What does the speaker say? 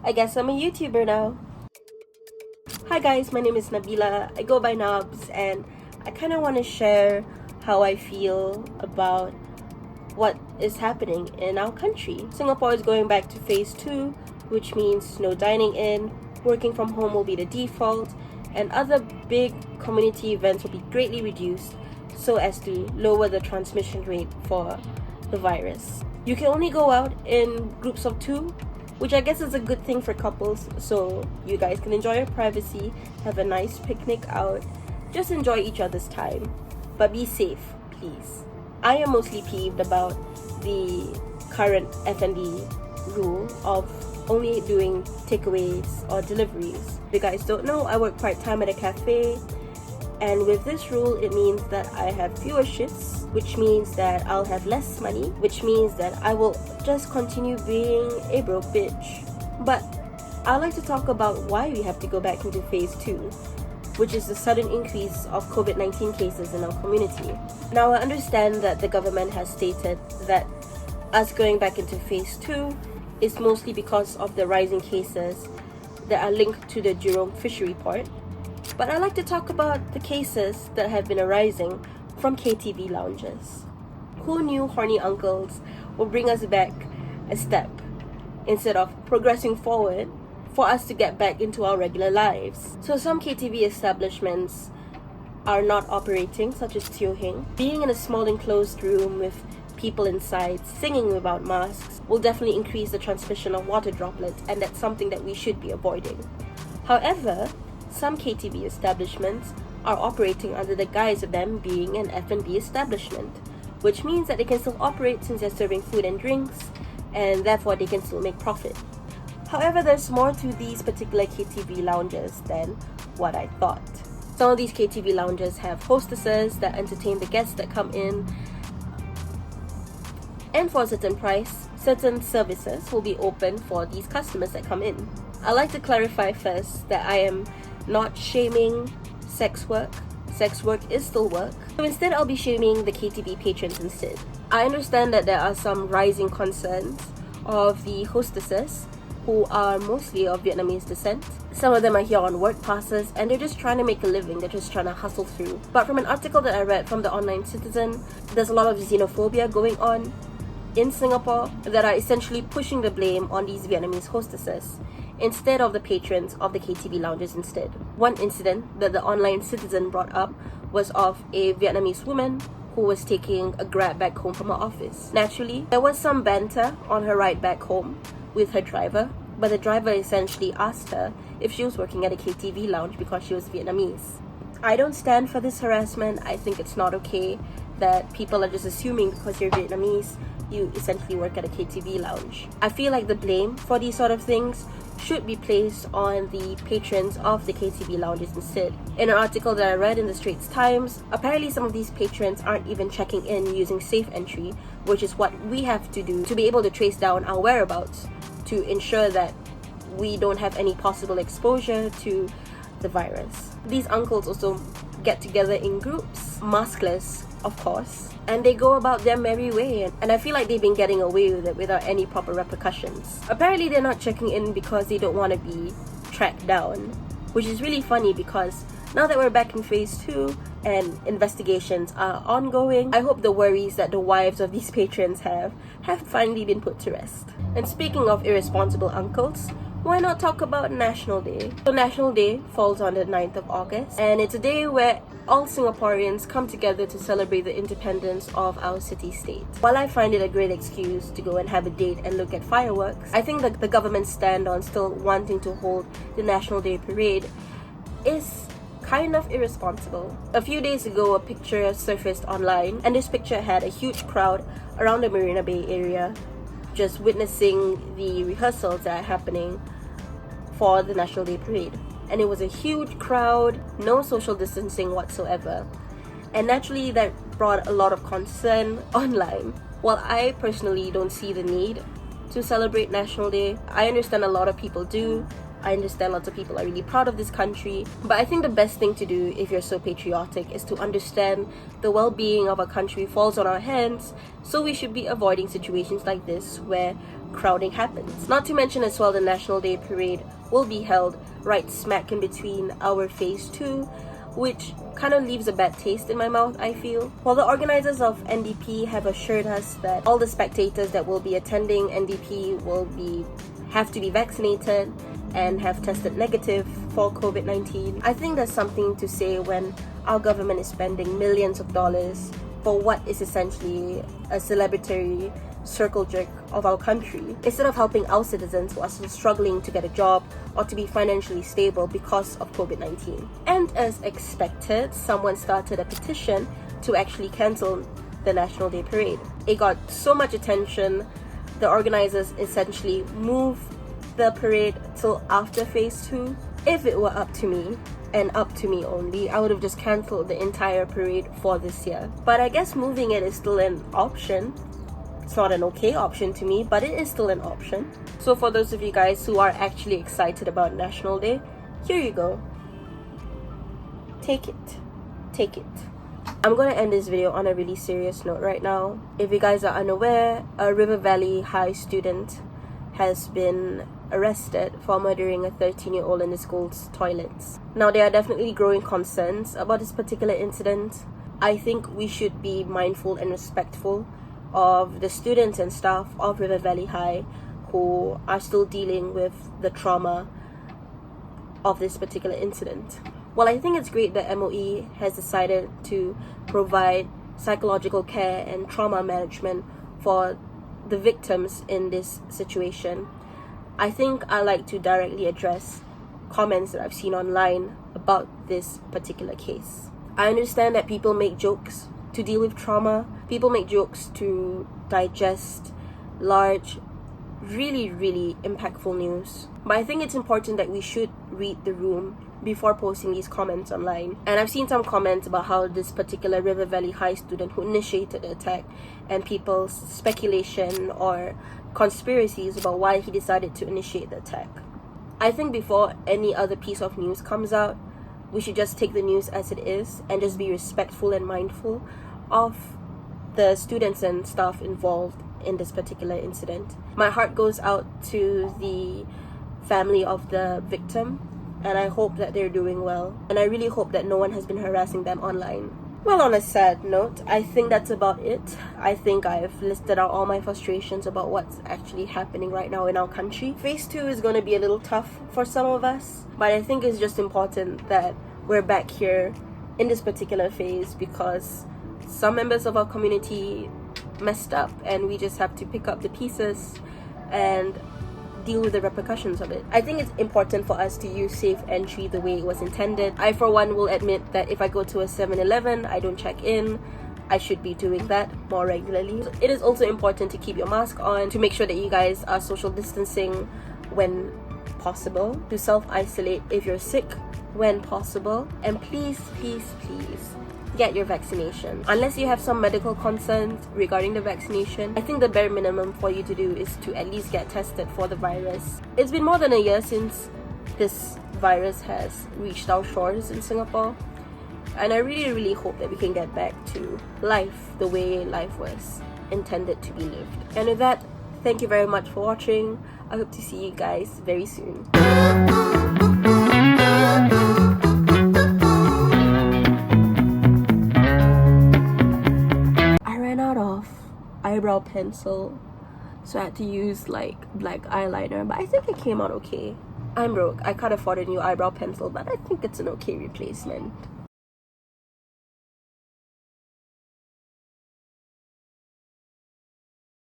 I guess I'm a YouTuber now. Hi guys, my name is Nabila. I go by Nabs, and I kind of want to share how I feel about what is happening in our country. Singapore is going back to phase 2, which means no dining in, working from home will be the default, and other big community events will be greatly reduced so as to lower the transmission rate for the virus. You can only go out in groups of 2, which I guess is a good thing for couples, so you guys can enjoy your privacy, have a nice picnic out, just enjoy each other's time, but be safe, please. I am mostly peeved about the current F&B rule of only doing takeaways or deliveries. If you guys don't know, I work part-time at a cafe, and with this rule, it means that I have fewer shifts, which means that I'll have less money, which means that I will just continue being a broke bitch. But I'd like to talk about why we have to go back into phase 2, which is the sudden increase of COVID-19 cases in our community. Now, I understand that the government has stated that us going back into phase 2 is mostly because of the rising cases that are linked to the Jurong fishery port. But I'd like to talk about the cases that have been arising from KTV lounges. Who knew horny uncles will bring us back a step instead of progressing forward for us to get back into our regular lives? So some KTV establishments are not operating, such as Teo Heng. Being in a small enclosed room with people inside singing without masks will definitely increase the transmission of water droplets, and that's something that we should be avoiding. However, some KTV establishments are operating under the guise of them being an F&B establishment, which means that they can still operate since they're serving food and drinks, and therefore they can still make profit. However, there's more to these particular KTV lounges than what I thought. Some of these KTV lounges have hostesses that entertain the guests that come in, and for a certain price, certain services will be open for these customers that come in. I'd like to clarify first that I am not shaming sex work. Sex work is still work. So instead, I'll be shaming the KTV patrons instead. I understand that there are some rising concerns of the hostesses who are mostly of Vietnamese descent. Some of them are here on work passes and they're just trying to make a living, they're just trying to hustle through. But from an article that I read from the Online Citizen, there's a lot of xenophobia going on in Singapore that are essentially pushing the blame on these Vietnamese hostesses instead of the patrons of the KTV lounges instead. One incident that the Online Citizen brought up was of a Vietnamese woman who was taking a Grab back home from her office. Naturally, there was some banter on her ride back home with her driver, but the driver essentially asked her if she was working at a KTV lounge because she was Vietnamese. I don't stand for this harassment. I think it's not okay that people are just assuming because you're Vietnamese, you essentially work at a KTV lounge. I feel like the blame for these sort of things should be placed on the patrons of the KTV lounges instead. In an article that I read in the Straits Times, apparently some of these patrons aren't even checking in using safe entry, which is what we have to do to be able to trace down our whereabouts to ensure that we don't have any possible exposure to the virus. These uncles also get together in groups, maskless of course, and they go about their merry way, and I feel like they've been getting away with it without any proper repercussions. Apparently they're not checking in because they don't want to be tracked down, which is really funny because now that we're back in phase 2 and investigations are ongoing, I hope the worries that the wives of these patrons have finally been put to rest. And speaking of irresponsible uncles, why not talk about National Day? So National Day falls on the 9th of August, and it's a day where all Singaporeans come together to celebrate the independence of our city-state. While I find it a great excuse to go and have a date and look at fireworks, I think that the government's stand on still wanting to hold the National Day parade is kind of irresponsible. A few days ago, a picture surfaced online, and this picture had a huge crowd around the Marina Bay area just witnessing the rehearsals that are happening for the National Day Parade. And it was a huge crowd, no social distancing whatsoever. And naturally that brought a lot of concern online. While I personally don't see the need to celebrate National Day, I understand a lot of people do, I understand lots of people are really proud of this country, but I think the best thing to do if you're so patriotic is to understand the well-being of our country falls on our hands, so we should be avoiding situations like this where crowding happens. Not to mention as well, the National Day Parade will be held right smack in between our phase 2, which kind of leaves a bad taste in my mouth, I feel. While the organizers of NDP have assured us that all the spectators that will be attending NDP will have to be vaccinated and have tested negative for COVID-19, I think there's something to say when our government is spending millions of dollars for what is essentially a celebratory circle jerk of our country, instead of helping our citizens who are still struggling to get a job or to be financially stable because of COVID-19. And as expected, someone started a petition to actually cancel the National Day Parade. It got so much attention, the organizers essentially moved the parade till after phase 2. If it were up to me, and up to me only, I would have just cancelled the entire parade for this year. But I guess moving it is still an option. It's not an okay option to me, but it is still an option. So for those of you guys who are actually excited about National Day, here you go. Take it. Take it. I'm going to end this video on a really serious note right now. If you guys are unaware, a River Valley High student has been arrested for murdering a 13-year-old in the school's toilets. Now, there are definitely growing concerns about this particular incident. I think we should be mindful and respectful of the students and staff of River Valley High who are still dealing with the trauma of this particular incident. Well, I think it's great that MOE has decided to provide psychological care and trauma management for the victims in this situation. I think I like to directly address comments that I've seen online about this particular case. I understand that people make jokes to deal with trauma. People make jokes to digest large, really, really impactful news. But I think it's important that we should read the room before posting these comments online. And I've seen some comments about how this particular River Valley High student who initiated the attack, and people's speculation or conspiracies about why he decided to initiate the attack. I think before any other piece of news comes out, we should just take the news as it is and just be respectful and mindful of the students and staff involved in this particular incident. My heart goes out to the family of the victim, and I hope that they're doing well, and I really hope that no one has been harassing them online. Well, on a sad note, I think that's about it. I think I've listed out all my frustrations about what's actually happening right now in our country. Phase 2 is going to be a little tough for some of us, but I think it's just important that we're back here in this particular phase because some members of our community messed up, and we just have to pick up the pieces and deal with the repercussions of it. I think it's important for us to use safe entry the way it was intended. I, for one, will admit that if I go to a 7-Eleven, I don't check in. I should be doing that more regularly. It is also important to keep your mask on, to make sure that you guys are social distancing when possible, to self-isolate if you're sick when possible, and please, please, please get your vaccination. Unless you have some medical concerns regarding the vaccination, I think the bare minimum for you to do is to at least get tested for the virus. It's been more than a year since this virus has reached our shores in Singapore, and I really, really hope that we can get back to life the way life was intended to be lived. And with that, thank you very much for watching. I hope to see you guys very soon. Eyebrow pencil, so I had to use like black eyeliner, but I think it came out okay. I'm broke, I can't afford a new eyebrow pencil, but I think it's an okay replacement.